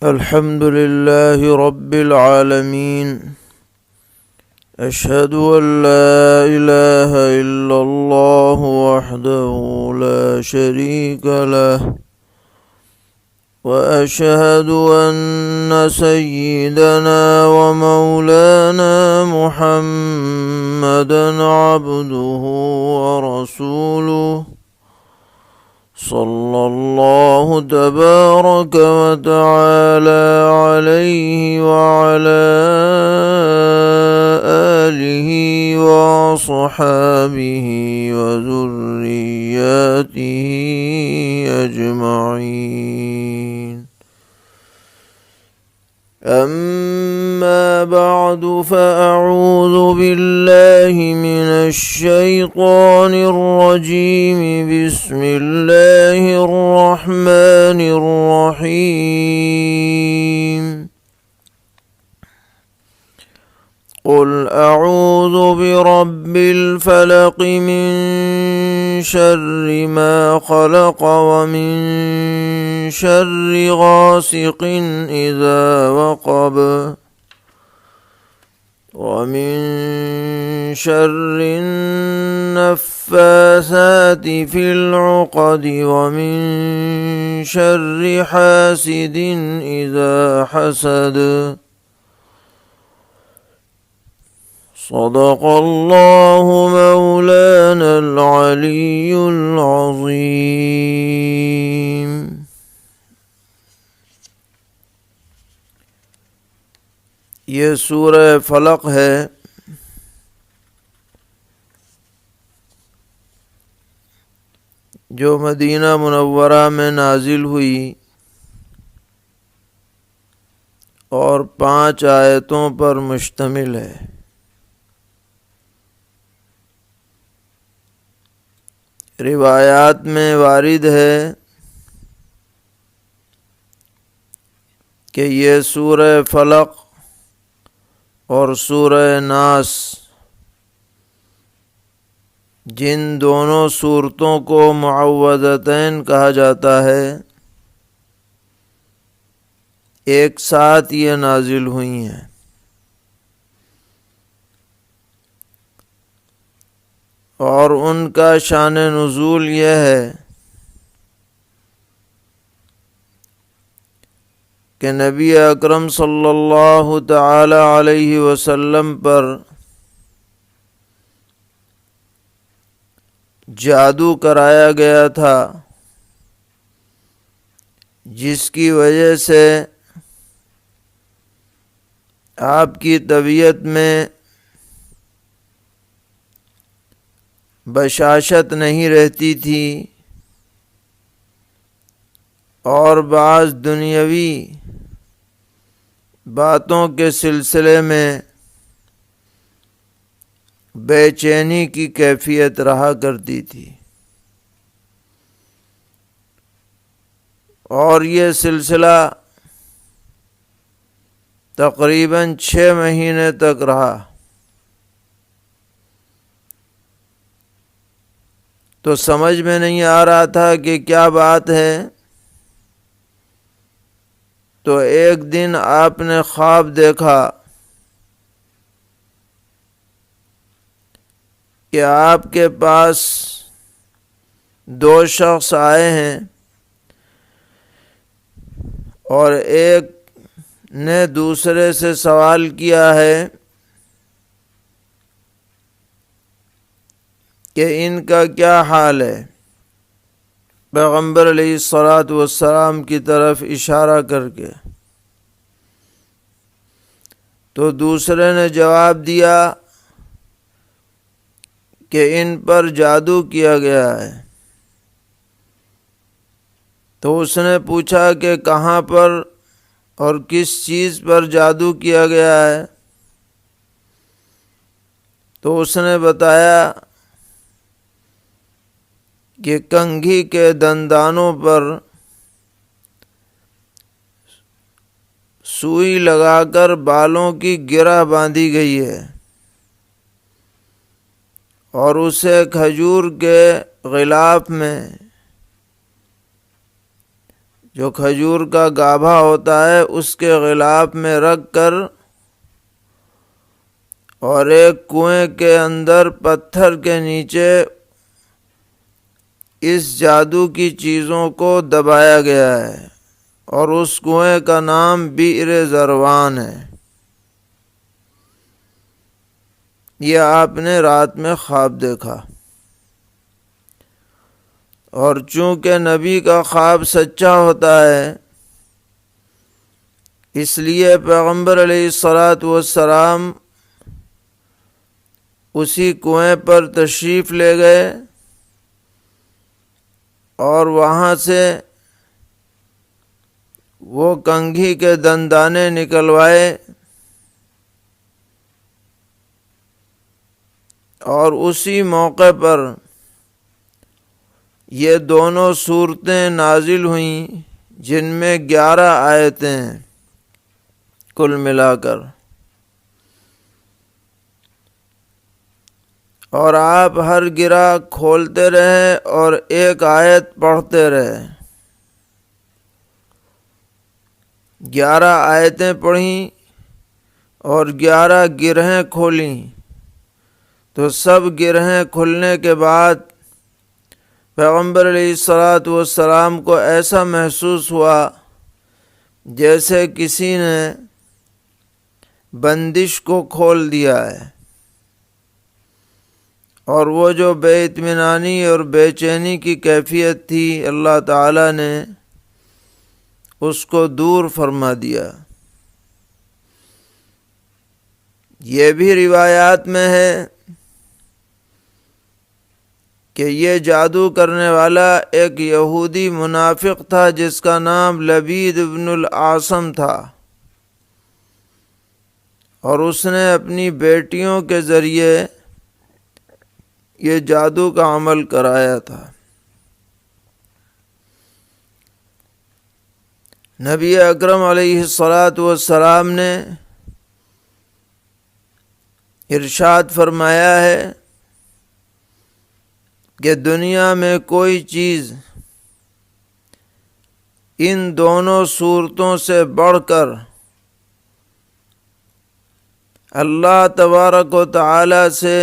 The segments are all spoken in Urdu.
الحمد لله رب العالمين أشهد أن لا إله إلا الله وحده لا شريك له وأشهد أن سيدنا ومولانا محمدًا عبده ورسوله صلى الله تبارك وتعالى عليه وعلى آله وصحابه وذرياته أجمعين. أما بعد فأعوذ بالله من الشيطان الرجيم. بسم الله الرحمن الرحيم. قل أعوذ برب الفلق من شر ما خلق ومن شر غاسق إذا وقب ومن شر النفاثات في العقد ومن شر حاسد إذا حسد. صدق الله مولانا العلي العظيم. یہ سورہ فلق ہے جو مدینہ منورہ میں نازل ہوئی اور 5 آیتوں پر مشتمل ہے. روایات میں وارد ہے کہ یہ سورہ فلق اور سورہ ناس جن دونوں سورتوں کو معوذتین کہا جاتا ہے ایک ساتھ یہ نازل ہوئی ہیں. اور ان کا شان نزول یہ ہے کہ نبی اکرم صلی اللہ تعالی علیہ وسلم پر جادو کرایا گیا تھا جس کی وجہ سے آپ کی طبیعت میں بشاشت نہیں رہتی تھی اور بعض دنیاوی باتوں کے سلسلے میں بے چینی کی کیفیت رہا کرتی تھی. اور یہ سلسلہ تقریباً 6 مہینے تک رہا. تو سمجھ میں نہیں آ رہا تھا کہ کیا بات ہے. تو ایک دن آپ نے خواب دیکھا کہ آپ کے پاس 2 شخص آئے ہیں اور ایک نے دوسرے سے سوال کیا ہے کہ ان کا کیا حال ہے. پیغمبر علیہ الصلاۃ والسلام کی طرف اشارہ کر کے تو دوسرے نے جواب دیا کہ ان پر جادو کیا گیا ہے. تو اس نے پوچھا کہ کہاں پر اور کس چیز پر جادو کیا گیا ہے. تو اس نے بتایا کہ کنگھی کے دندانوں پر سوئی لگا کر بالوں کی گرہ باندھی گئی ہے اور اسے کھجور کے غلاف میں جو کھجور کا گابھا ہوتا ہے اس کے غلاف میں رکھ کر اور ایک کنویں کے اندر پتھر کے نیچے اس جادو کی چیزوں کو دبایا گیا ہے، اور اس کنویں کا نام بئر ذروان ہے۔ یہ آپ نے رات میں خواب دیکھا، اور چونکہ نبی کا خواب سچا ہوتا ہے اس لیے پیغمبر علیہ الصلاۃ والسلام اسی کنویں پر تشریف لے گئے اور وہاں سے وہ کنگھی کے دندانے نکلوائے اور اسی موقع پر یہ دونوں صورتیں نازل ہوئیں جن میں 11 آیتیں ہیں کل ملا کر، اور آپ ہر گرہ کھولتے رہے اور ایک آیت پڑھتے رہے۔ 11 آیتیں پڑھیں اور 11 گرہیں کھولیں، تو سب گرہیں کھلنے کے بعد پیغمبر علیہ الصلاۃ والسلام کو ایسا محسوس ہوا جیسے کسی نے بندش کو کھول دیا ہے، اور وہ جو بے اطمینانی اور بے چینی کی کیفیت تھی اللہ تعالیٰ نے اس کو دور فرما دیا۔ یہ بھی روایات میں ہے کہ یہ جادو کرنے والا ایک یہودی منافق تھا جس کا نام لبید ابن العاصم تھا، اور اس نے اپنی بیٹیوں کے ذریعے یہ جادو کا عمل کرایا تھا۔ نبی اکرم علیہ الصلاۃ والسلام نے ارشاد فرمایا ہے کہ دنیا میں کوئی چیز ان دونوں صورتوں سے بڑھ کر اللہ تبارک و تعالی سے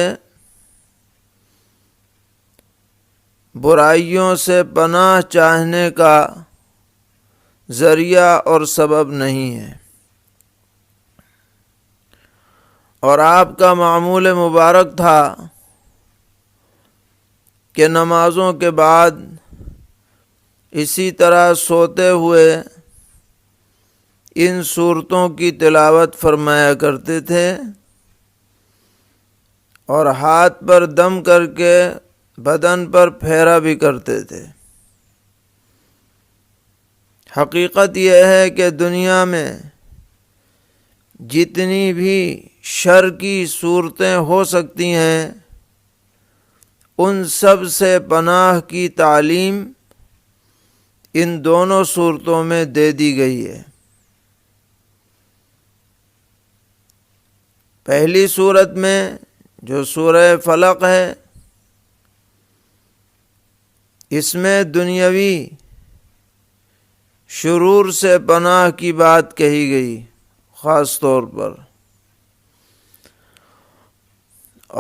برائیوں سے پناہ چاہنے کا ذریعہ اور سبب نہیں ہے۔ اور آپ کا معمول مبارک تھا کہ نمازوں کے بعد اسی طرح سوتے ہوئے ان صورتوں کی تلاوت فرمایا کرتے تھے، اور ہاتھ پر دم کر کے بدن پر پھیرا بھی کرتے تھے۔ حقیقت یہ ہے کہ دنیا میں جتنی بھی شر کی صورتیں ہو سکتی ہیں ان سب سے پناہ کی تعلیم ان دونوں صورتوں میں دے دی گئی ہے۔ پہلی صورت میں جو سورہ فلق ہے اس میں دنیاوی شرور سے پناہ کی بات کہی گئی خاص طور پر،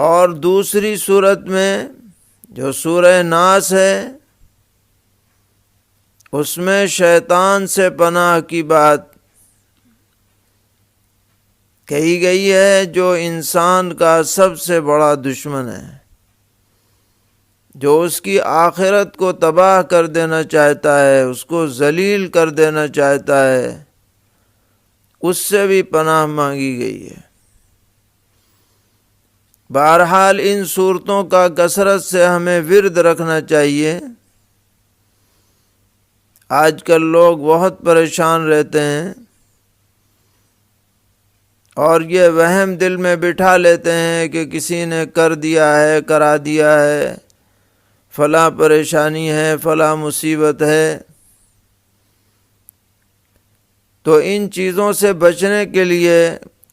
اور دوسری صورت میں جو سورہ ناس ہے اس میں شیطان سے پناہ کی بات کہی گئی ہے جو انسان کا سب سے بڑا دشمن ہے، جو اس کی آخرت کو تباہ کر دینا چاہتا ہے، اس کو ذلیل کر دینا چاہتا ہے، اس سے بھی پناہ مانگی گئی ہے۔ بہرحال ان صورتوں کا کثرت سے ہمیں ورد رکھنا چاہیے۔ آج کل لوگ بہت پریشان رہتے ہیں اور یہ وہم دل میں بٹھا لیتے ہیں کہ کسی نے کر دیا ہے، کرا دیا ہے، فلاں پریشانی ہے، فلاں مصیبت ہے۔ تو ان چیزوں سے بچنے کے لیے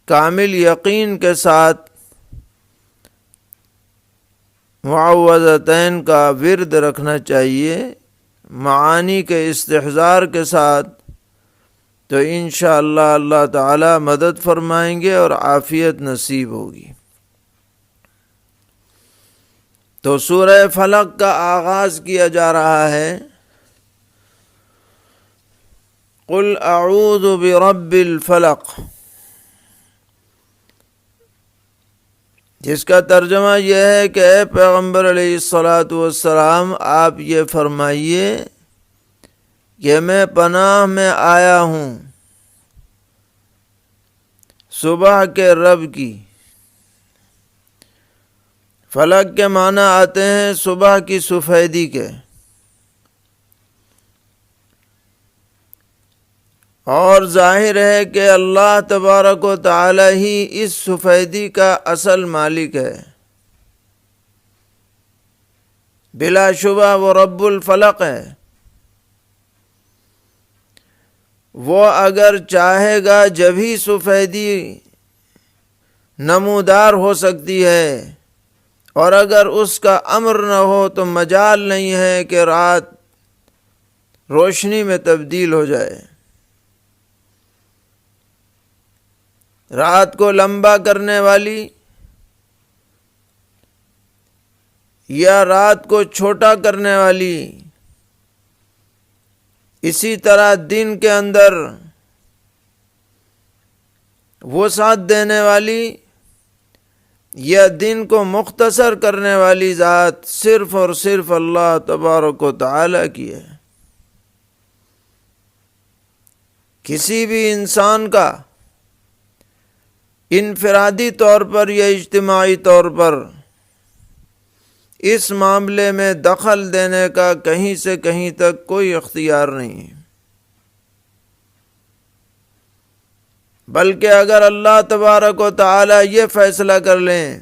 کامل یقین کے ساتھ معوذتین کا ورد رکھنا چاہیے، معانی کے استحضار کے ساتھ، تو انشاءاللہ اللہ تعالی مدد فرمائیں گے اور عافیت نصیب ہوگی۔ تو سورہ فلق کا آغاز کیا جا رہا ہے، قل اعوذ برب الفلق، جس کا ترجمہ یہ ہے کہ اے پیغمبر علیہ الصلاۃ والسلام، آپ یہ فرمائیے کہ میں پناہ میں آیا ہوں صبح کے رب کی۔ فلق کے معنی آتے ہیں صبح کی سفیدی کے، اور ظاہر ہے کہ اللہ تبارک و تعالی ہی اس سفیدی کا اصل مالک ہے۔ بلا شبہ وہ رب الفلق ہے۔ وہ اگر چاہے گا جبھی سفیدی نمودار ہو سکتی ہے، اور اگر اس کا امر نہ ہو تو مجال نہیں ہے کہ رات روشنی میں تبدیل ہو جائے۔ رات کو لمبا کرنے والی یا رات کو چھوٹا کرنے والی، اسی طرح دن کے اندر وسعت دینے والی یا دن کو مختصر کرنے والی ذات صرف اور صرف اللہ تبارک و تعالی کی ہے۔ کسی بھی انسان کا انفرادی طور پر یا اجتماعی طور پر اس معاملے میں دخل دینے کا کہیں سے کہیں تک کوئی اختیار نہیں، بلکہ اگر اللہ تبارک و تعالی یہ فیصلہ کر لیں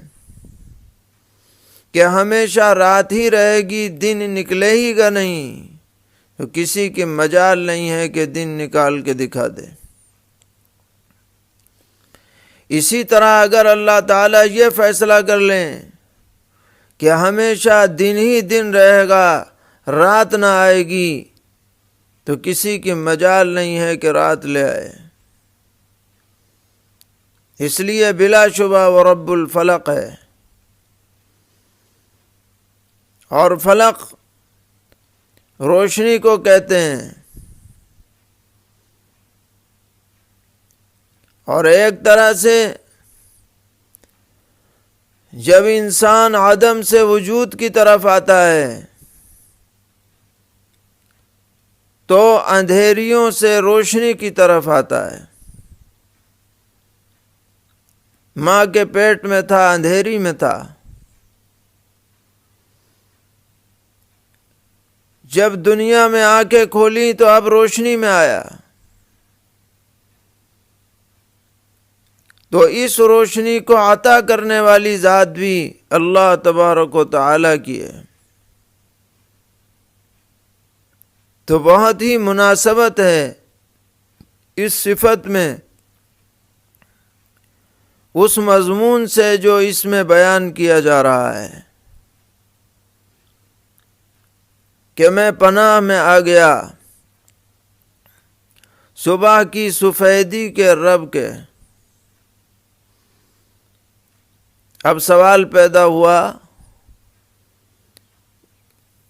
کہ ہمیشہ رات ہی رہے گی، دن نکلے ہی گا نہیں، تو کسی کی مجال نہیں ہے کہ دن نکال کے دکھا دے۔ اسی طرح اگر اللہ تعالیٰ یہ فیصلہ کر لیں کہ ہمیشہ دن ہی دن رہے گا، رات نہ آئے گی، تو کسی کی مجال نہیں ہے کہ رات لے آئے۔ اس لیے بلا شبہ وہ رب الفلق ہے۔ اور فلق روشنی کو کہتے ہیں، اور ایک طرح سے جب انسان عدم سے وجود کی طرف آتا ہے تو اندھیریوں سے روشنی کی طرف آتا ہے۔ ماں کے پیٹ میں تھا، اندھیری میں تھا، جب دنیا میں آنکھیں کھولی تو اب روشنی میں آیا۔ تو اس روشنی کو عطا کرنے والی ذات بھی اللہ تبارک و تعالی کی ہے۔ تو بہت ہی مناسبت ہے اس صفت میں اس مضمون سے جو اس میں بیان کیا جا رہا ہے کہ میں پناہ میں آ گیا صبح کی سفیدی کے رب کے۔ اب سوال پیدا ہوا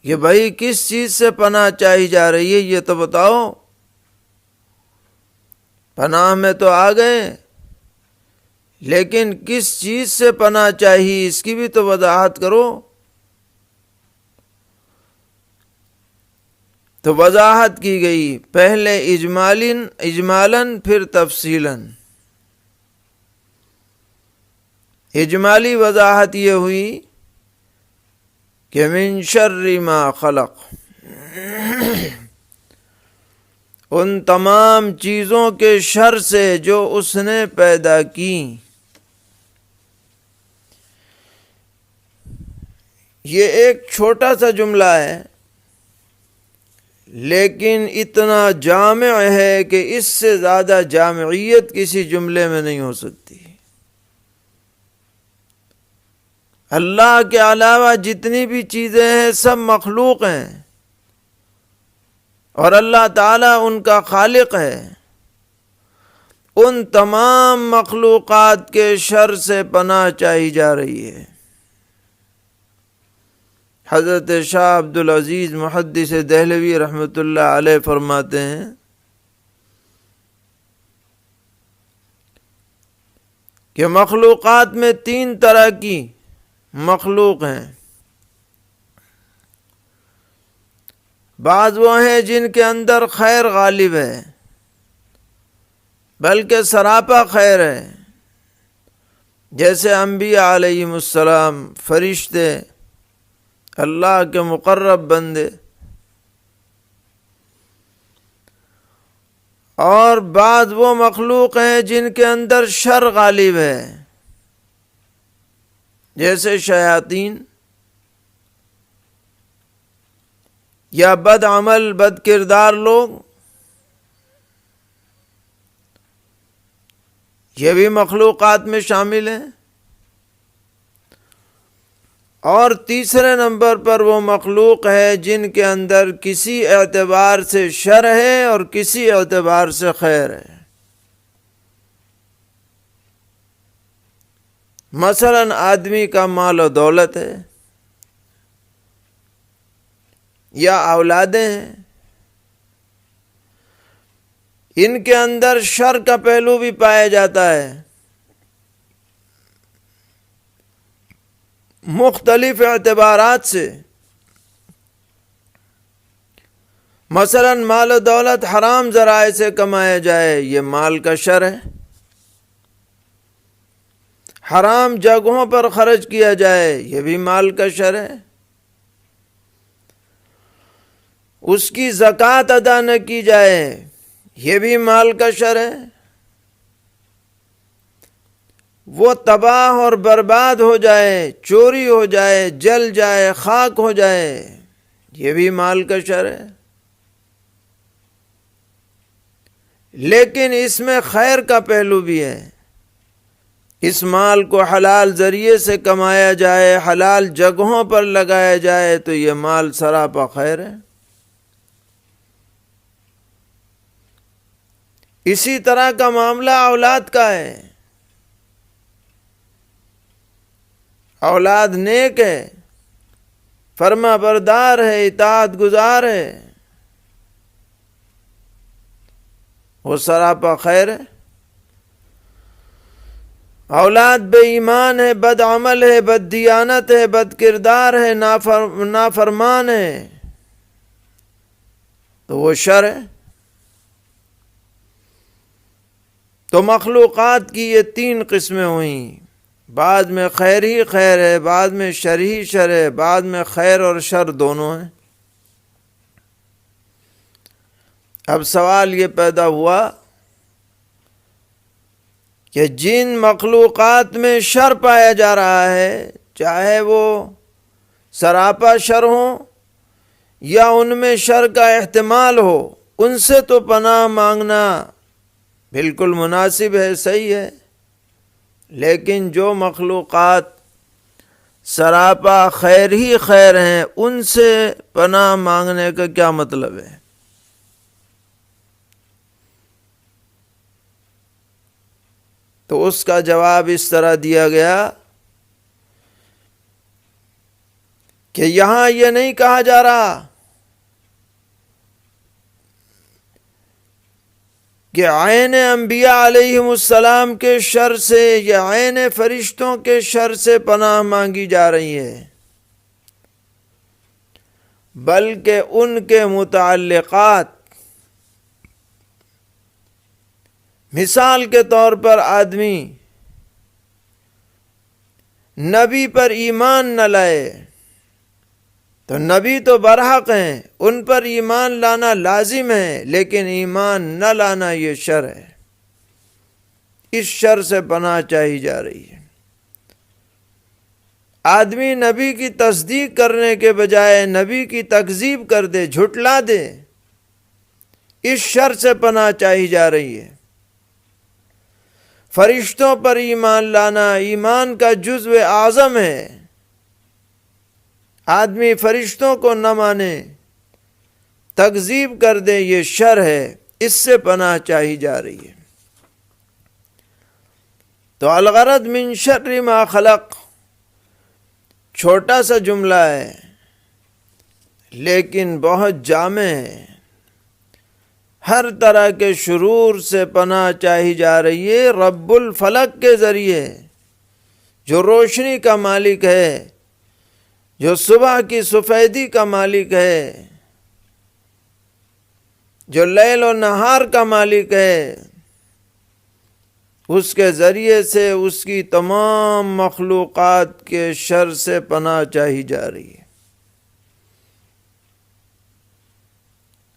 کہ بھائی کس چیز سے پناہ چاہی جا رہی ہے، یہ تو بتاؤ۔ پناہ میں تو آ گئے، لیکن کس چیز سے پناہ چاہیے اس کی بھی تو وضاحت کرو۔ تو وضاحت کی گئی، پہلے اجمالاً پھر تفصیلاً۔ اجمالی وضاحت یہ ہوئی کہ من شر ما خلق، ان تمام چیزوں کے شر سے جو اس نے پیدا کی۔ یہ ایک چھوٹا سا جملہ ہے، لیکن اتنا جامع ہے کہ اس سے زیادہ جامعیت کسی جملے میں نہیں ہو سکتی۔ اللہ کے علاوہ جتنی بھی چیزیں ہیں سب مخلوق ہیں، اور اللہ تعالیٰ ان کا خالق ہے، ان تمام مخلوقات کے شر سے پناہ چاہی جا رہی ہے۔ حضرت شاہ عبدالعزیز محدث دہلوی رحمۃ اللہ علیہ فرماتے ہیں کہ مخلوقات میں 3 طرح کی مخلوق ہیں۔ بعض وہ ہیں جن کے اندر خیر غالب ہے، بلکہ سراپا خیر ہے، جیسے انبیاء علیہم السلام، فرشتے، اللہ کے مقرب بندے۔ اور بعض وہ مخلوق ہیں جن کے اندر شر غالب ہے، جیسے شیاطین یا بد عمل بد کردار لوگ، یہ بھی مخلوقات میں شامل ہیں۔ اور تیسرے نمبر پر وہ مخلوق ہے جن کے اندر کسی اعتبار سے شر ہے اور کسی اعتبار سے خیر ہے۔ مثلا آدمی کا مال و دولت ہے یا اولادیں ہیں، ان کے اندر شر کا پہلو بھی پایا جاتا ہے، مختلف اعتبارات سے۔ مثلا مال و دولت حرام ذرائع سے کمایا جائے، یہ مال کا شر ہے۔ حرام جگہوں پر خرچ کیا جائے، یہ بھی مال کا شر ہے۔ اس کی زکوٰۃ ادا نہ کی جائے، یہ بھی مال کا شر ہے۔ وہ تباہ اور برباد ہو جائے، چوری ہو جائے، جل جائے، خاک ہو جائے، یہ بھی مال کا شر ہے۔ لیکن اس میں خیر کا پہلو بھی ہے۔ اس مال کو حلال ذریعے سے کمایا جائے، حلال جگہوں پر لگایا جائے تو یہ مال سراپا خیر ہے۔ اسی طرح کا معاملہ اولاد کا ہے۔ اولاد نیک ہے، فرما بردار ہے، اطاعت گزار ہے، وہ سراپا خیر ہے۔ اولاد بے ایمان ہے، بد عمل ہے، بد دیانت ہے، بد کردار ہے، نافرمان ہے، تو وہ شر ہے۔ تو مخلوقات کی یہ 3 قسمیں ہوئیں، بعد میں خیر ہی خیر ہے، بعد میں شر ہی شر ہے، بعد میں خیر اور شر دونوں ہیں۔ اب سوال یہ پیدا ہوا کہ جن مخلوقات میں شر پایا جا رہا ہے، چاہے وہ سراپا شر ہوں یا ان میں شر کا احتمال ہو، ان سے تو پناہ مانگنا بالکل مناسب ہے، صحیح ہے۔ لیکن جو مخلوقات سراپا خیر ہی خیر ہیں، ان سے پناہ مانگنے کا کیا مطلب ہے؟ تو اس کا جواب اس طرح دیا گیا کہ یہاں یہ نہیں کہا جا رہا کہ عین انبیاء علیہم السلام کے شر سے یا عین فرشتوں کے شر سے پناہ مانگی جا رہی ہے، بلکہ ان کے متعلقات۔ مثال کے طور پر آدمی نبی پر ایمان نہ لائے تو نبی تو برحق ہیں، ان پر ایمان لانا لازم ہے، لیکن ایمان نہ لانا یہ شر ہے۔ اس شر سے پناہ چاہی جا رہی ہے۔ آدمی نبی کی تصدیق کرنے کے بجائے نبی کی تکذیب کر دے، جھٹلا دے، اس شر سے پناہ چاہی جا رہی ہے۔ فرشتوں پر ایمان لانا ایمان کا جزو اعظم ہے۔ آدمی فرشتوں کو نہ مانے، تکذیب کر دے، یہ شر ہے، اس سے پناہ چاہی جا رہی ہے۔ تو الغرض من شر ما خلق چھوٹا سا جملہ ہے لیکن بہت جامع ہے۔ ہر طرح کے شرور سے پناہ چاہی جا رہی ہے رب الفلق کے ذریعے، جو روشنی کا مالک ہے، جو صبح کی سفیدی کا مالک ہے، جو لیل و نہار کا مالک ہے، اس کے ذریعے سے اس کی تمام مخلوقات کے شر سے پناہ چاہی جا رہی ہے۔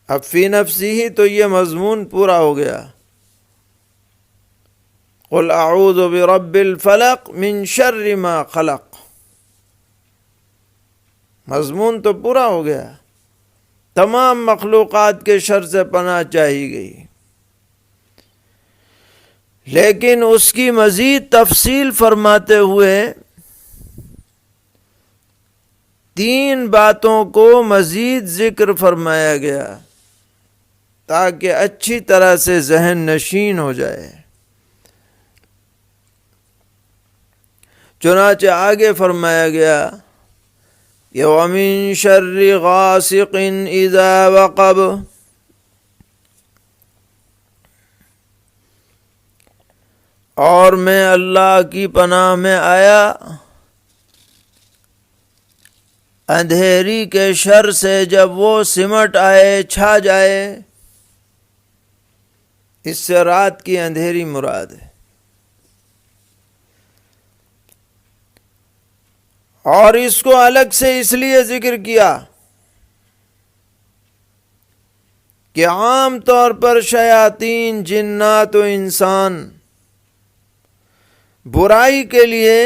اب فی نفسی ہی تو یہ مضمون پورا ہو گیا، قل اعوذ برب الفلق من شر ما خلق، مضمون تو پورا ہو گیا، تمام مخلوقات کے شر سے پناہ چاہی گئی۔ لیکن اس کی مزید تفصیل فرماتے ہوئے 3 باتوں کو مزید ذکر فرمایا گیا تاکہ اچھی طرح سے ذہن نشین ہو جائے۔ چنانچہ آگے فرمایا گیا وَمِن شَرِّ غَاسِقٍ إِذَا وَقَبَ، اور میں اللہ کی پناہ میں آیا اندھیری کے شر سے جب وہ سمٹ آئے، چھا جائے۔ اس سے رات کی اندھیری مراد ہے۔ اور اس کو الگ سے اس لیے ذکر کیا کہ عام طور پر شیاطین، جنات و انسان برائی کے لیے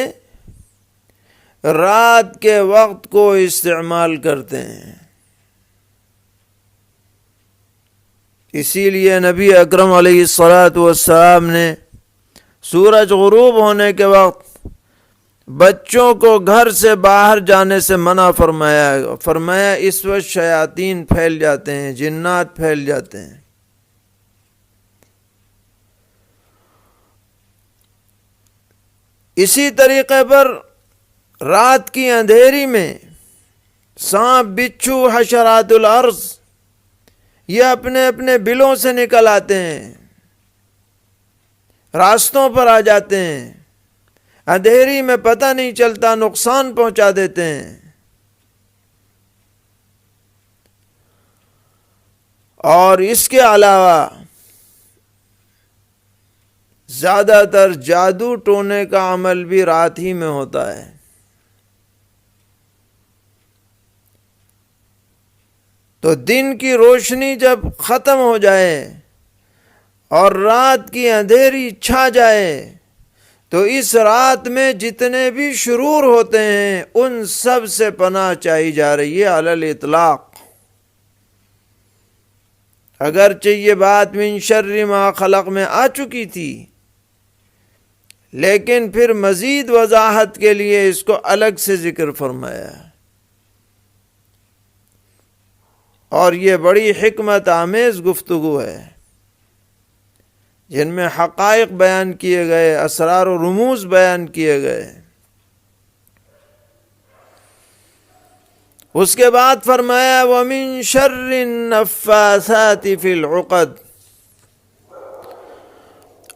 رات کے وقت کو استعمال کرتے ہیں۔ اسی لیے نبی اکرم علیہ الصلاۃ والسلام نے سورج غروب ہونے کے وقت بچوں کو گھر سے باہر جانے سے منع فرمایا اس وقت شیاطین پھیل جاتے ہیں، جنات پھیل جاتے ہیں۔ اسی طریقے پر رات کی اندھیری میں سانپ، بچھو، حشرات الارض یہ اپنے اپنے بلوں سے نکل آتے ہیں، راستوں پر آ جاتے ہیں، اندھیری میں پتہ نہیں چلتا، نقصان پہنچا دیتے ہیں۔ اور اس کے علاوہ زیادہ تر جادو ٹونے کا عمل بھی رات ہی میں ہوتا ہے۔ تو دن کی روشنی جب ختم ہو جائے اور رات کی اندھیری چھا جائے تو اس رات میں جتنے بھی شرور ہوتے ہیں ان سب سے پناہ چاہی جا رہی ہے علی الاطلاق۔ اگرچہ یہ بات من شر ما خلق میں آ چکی تھی، لیکن پھر مزید وضاحت کے لیے اس کو الگ سے ذکر فرمایا، اور یہ بڑی حکمت آمیز گفتگو ہے جن میں حقائق بیان کیے گئے، اسرار و رموز بیان کیے گئے۔ اس کے بعد فرمایا وَمِن شَرِّ النَّفَّاثَاتِ فِي الْعُقَدِ،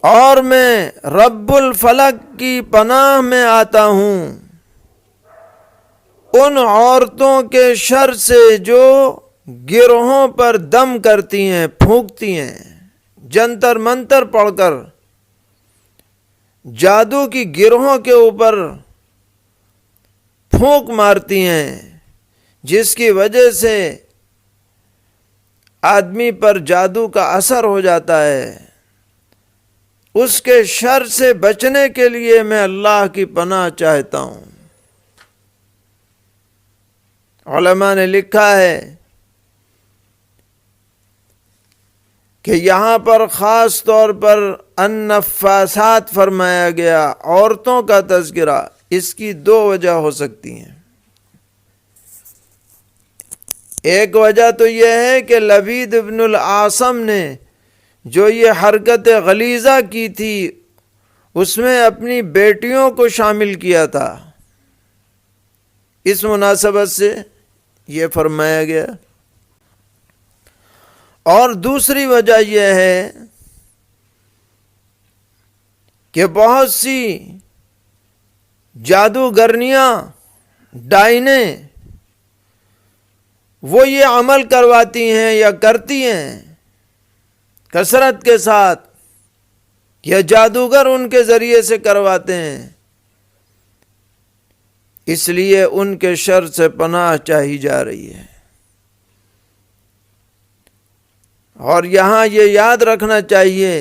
اور میں رب الفلق کی پناہ میں آتا ہوں ان عورتوں کے شر سے جو گروہوں پر دم کرتی ہیں، پھونکتی ہیں، جنتر منتر پڑھ کر جادو کی گروہوں کے اوپر پھونک مارتی ہیں، جس کی وجہ سے آدمی پر جادو کا اثر ہو جاتا ہے۔ اس کے شر سے بچنے کے لیے میں اللہ کی پناہ چاہتا ہوں۔ علماء نے لکھا ہے کہ یہاں پر خاص طور پر النفاسات فرمایا گیا، عورتوں کا تذکرہ۔ اس کی 2 وجہ ہو سکتی ہیں۔ ایک وجہ تو یہ ہے کہ لبید ابن العاصم نے جو یہ حرکت غلیظہ کی تھی اس میں اپنی بیٹیوں کو شامل کیا تھا، اس مناسبت سے یہ فرمایا گیا۔ اور دوسری وجہ یہ ہے کہ بہت سی جادوگرنیاں، ڈائنیں، وہ یہ عمل کرواتی ہیں یا کرتی ہیں کثرت کے ساتھ، یا جادوگر ان کے ذریعے سے کرواتے ہیں، اس لیے ان کے شر سے پناہ چاہی جا رہی ہے۔ اور یہاں یہ یاد رکھنا چاہیے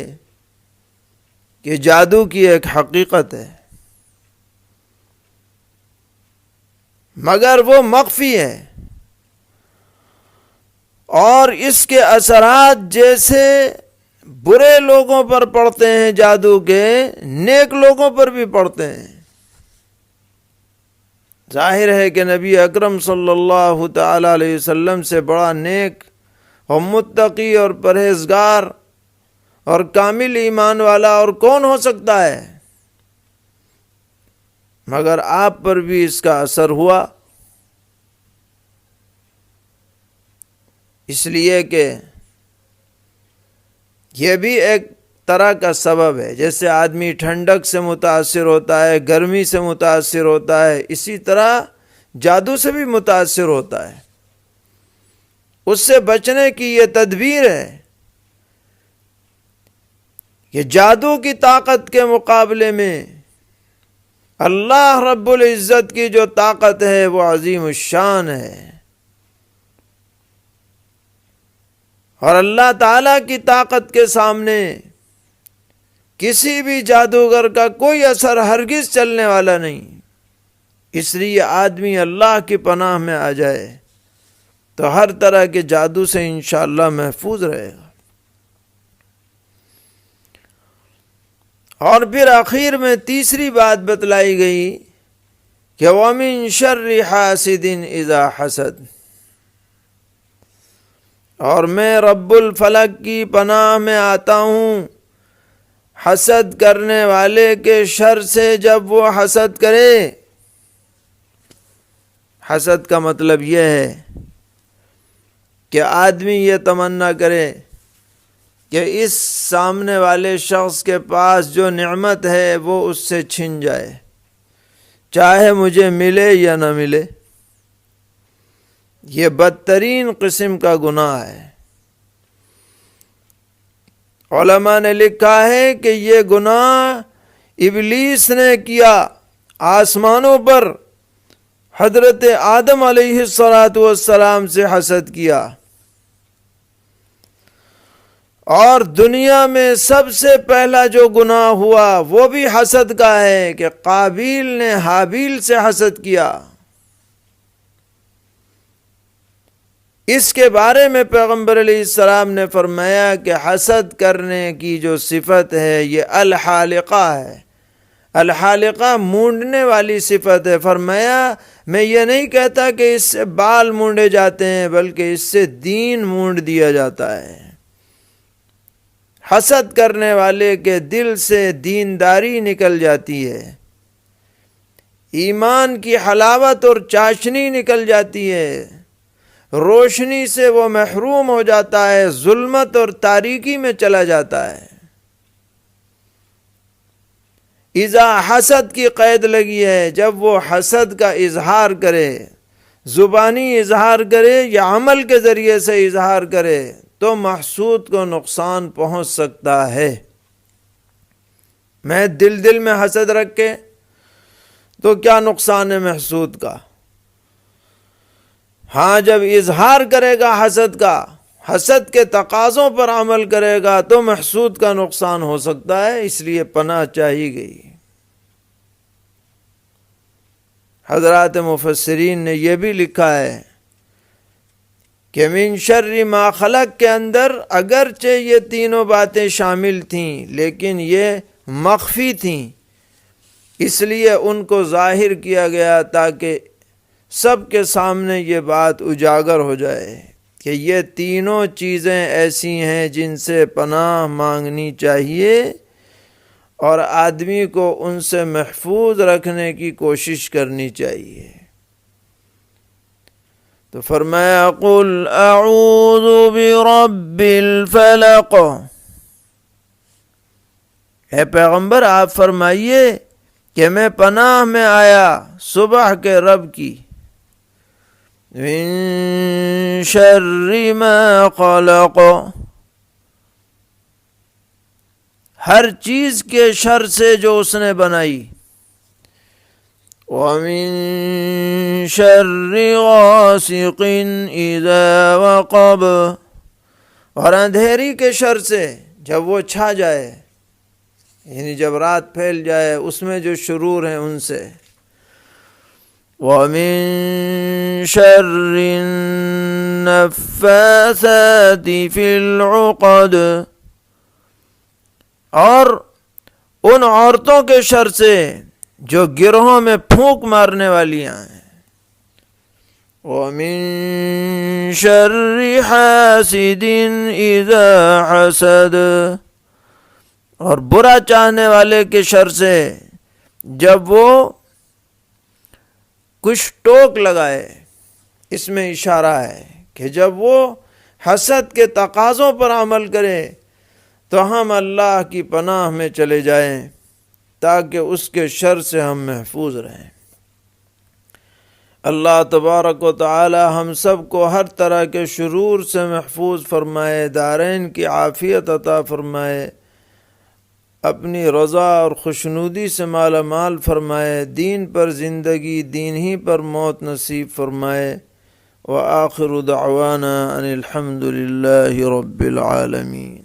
کہ جادو کی ایک حقیقت ہے، مگر وہ مخفی ہے، اور اس کے اثرات جیسے برے لوگوں پر پڑتے ہیں جادو کے، نیک لوگوں پر بھی پڑتے ہیں۔ ظاہر ہے کہ نبی اکرم صلی اللہ تعالی علیہ وسلم سے بڑا نیک اور متقی اور پرہیزگار اور کامل ایمان والا اور کون ہو سکتا ہے، مگر آپ پر بھی اس کا اثر ہوا، اس لیے کہ یہ بھی ایک طرح کا سبب ہے۔ جیسے آدمی ٹھنڈک سے متاثر ہوتا ہے، گرمی سے متاثر ہوتا ہے، اسی طرح جادو سے بھی متاثر ہوتا ہے۔ اس سے بچنے کی یہ تدبیر ہے کہ جادو کی طاقت کے مقابلے میں اللہ رب العزت کی جو طاقت ہے وہ عظیم الشان ہے، اور اللہ تعالیٰ کی طاقت کے سامنے کسی بھی جادوگر کا کوئی اثر ہرگز چلنے والا نہیں۔ اس لیے آدمی اللہ کی پناہ میں آ جائے تو ہر طرح کے جادو سے انشاءاللہ محفوظ رہے گا۔ اور پھر آخر میں تیسری بات بتلائی گئی کہ وَمِن شَرِّ حَاسِدٍ إِذَا حَسَدَ، اور میں رب الفلق کی پناہ میں آتا ہوں حسد کرنے والے کے شر سے جب وہ حسد کرے۔ حسد کا مطلب یہ ہے کہ آدمی یہ تمنا کرے کہ اس سامنے والے شخص کے پاس جو نعمت ہے وہ اس سے چھن جائے، چاہے مجھے ملے یا نہ ملے۔ یہ بدترین قسم کا گناہ ہے۔ علماء نے لکھا ہے کہ یہ گناہ ابلیس نے کیا، آسمانوں پر حضرت آدم علیہ السلام سے حسد کیا، اور دنیا میں سب سے پہلا جو گناہ ہوا وہ بھی حسد کا ہے کہ قابیل نے حابیل سے حسد کیا۔ اس کے بارے میں پیغمبر علیہ السلام نے فرمایا کہ حسد کرنے کی جو صفت ہے یہ الحالقہ ہے، الحالقہ مونڈنے والی صفت ہے۔ فرمایا میں یہ نہیں کہتا کہ اس سے بال مونڈے جاتے ہیں، بلکہ اس سے دین مونڈ دیا جاتا ہے۔ حسد کرنے والے کے دل سے دینداری نکل جاتی ہے، ایمان کی حلاوت اور چاشنی نکل جاتی ہے، روشنی سے وہ محروم ہو جاتا ہے، ظلمت اور تاریکی میں چلا جاتا ہے۔ اذا حسد کی قید لگی ہے، جب وہ حسد کا اظہار کرے، زبانی اظہار کرے یا عمل کے ذریعے سے اظہار کرے، تو محسود کو نقصان پہنچ سکتا ہے۔ میں دل میں حسد رکھے تو کیا نقصان ہے محسود کا؟ ہاں جب اظہار کرے گا حسد کا، حسد کے تقاضوں پر عمل کرے گا تو محسود کا نقصان ہو سکتا ہے، اس لیے پناہ چاہی گئی۔ حضرات مفسرین نے یہ بھی لکھا ہے کہ من شر ما خلق کے اندر اگرچہ یہ تینوں باتیں شامل تھیں لیکن یہ مخفی تھیں، اس لیے ان کو ظاہر کیا گیا تاکہ سب کے سامنے یہ بات اجاگر ہو جائے کہ یہ تینوں چیزیں ایسی ہیں جن سے پناہ مانگنی چاہیے اور آدمی کو ان سے محفوظ رکھنے کی کوشش کرنی چاہیے۔ تو فرمایا قل اعوذ برب الفلق، اے پیغمبر آپ فرمائیے کہ میں پناہ میں آیا صبح کے رب کی، من شر ما خلق، ہر چیز کے شر سے جو اس نے بنائی، وَمِن شَرِّ غَاسِقٍ إِذَا وَقَبَ، اور اندھیری کے شر سے جب وہ چھا جائے، یعنی جب رات پھیل جائے اس میں جو شرور ہیں ان سے، وَمِن شَرِّ النَّفَّاثَاتِ فِي الْعُقَدِ، اور ان عورتوں کے شر سے جو گروہوں میں پھونک مارنے والیاں ہیں، وَمِن شَرِّ حَاسِدٍ إِذَا حَسَدَ، اور برا چاہنے والے کے شر سے جب وہ کچھ ٹوک لگائے۔ اس میں اشارہ ہے کہ جب وہ حسد کے تقاضوں پر عمل کرے تو ہم اللہ کی پناہ میں چلے جائیں تاکہ اس کے شر سے ہم محفوظ رہیں۔ اللہ تبارک و تعالی ہم سب کو ہر طرح کے شرور سے محفوظ فرمائے، دارین کی عافیت عطا فرمائے، اپنی رضا اور خوشنودی سے مالا مال فرمائے، دین پر زندگی، دین ہی پر موت نصیب فرمائے۔ وآخر دعوانا ان الحمد للہ رب العالمین۔